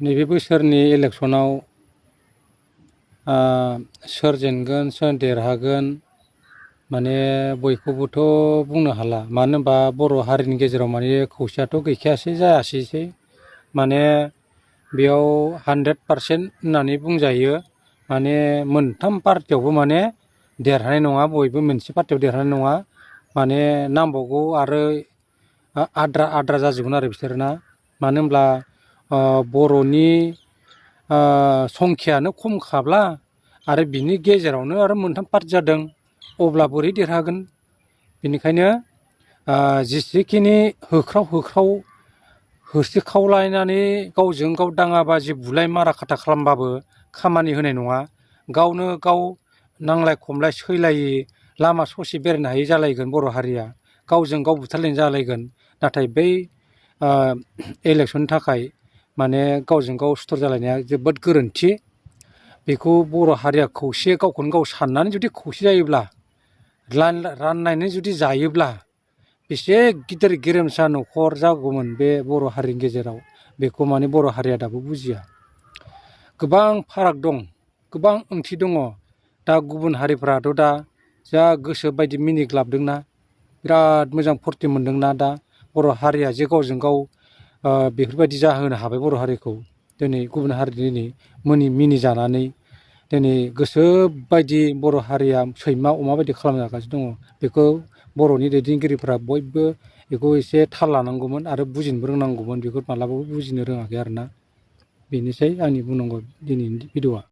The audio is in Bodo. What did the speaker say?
नैबे बोसोरनि इलेक्सनाव सोर जेनगोन सोर देरहागोन माने बयखौबोथ' बुंनो हाला मानो होनबा बर' हारिनि गेजेराव माने खौसेयाथ' गैखायासै जायासैसै माने बेयाव 100% होननानै बुंजायो माने मोनथाम पार्टियावबो माने देरहानाय नङा बयबो मोनसे पार्टियाव देरहानाय नङा माने नांबावगौ आरो आद्रा जाजोबगोन आरो बिसोरना मानो होनब्ला बर'नि संख्यानो खमखाब्ला आरो बिनि गेजेरावनो आरो मोनथाम पार्टि जादों अब्ला बोरै देरहागोन बेनिखायनो जेसेखिनि होख्राव होसिख्रावलायनानै गावजों गाव दाङाबाजि बुलाय मारा खाथा खालामबाबो खामानि होनाय नङा गावनो गाव नांलाय खमलाय सैलायै लामा ससे बेरायनो हायै जालायगोन बर' हारिया गावजों गाव बुथारलायनाय जालायगोन नाथाय बै इलेक्सननि थाखाय माने गावजों गाव सुथुर जालायनाया जोबोद गोरोन्थि बेखौ बर' हारिया खौसे गावखौनो गाव साननानै जुदि खौसे जायोब्ला राननानै जुदि जायोब्ला बेसे गिदिर गेरेमसा न'खर जागौमोन बे बर' हारिनि गेजेराव बेखौ माने बर' हारिया दाबो बुजिया गोबां फाराग दं गोबां ओंथि दङ दा गुबुन हारिफ्राथ' दा जा गोसो बायदि मिनिग्लाबदोंना बिराद मोजां फुरथि मोनदोंना दा बर' हारिया जे गावजों गाव बेफोरबायदि जाहोनो हाबाय बर' हारिखौ दिनै गुबुन हारि दिनै मिनिजानानै दिनै गोसो बायदि बर' हारिया सैमा अमा बायदि खालामनो जागासिनो दङ बेखौ बर'नि दैदेनगिरिफ्रा बयबो बेखौ एसे थाल लानांगौमोन आरो बुजिनोबो रोंनांगौमोन बेखौ मालाबाबो बुजिनो रोङाखै आरोना बेनोसै आंनि बुंनांगौ दिनैनि भिडिअ'आ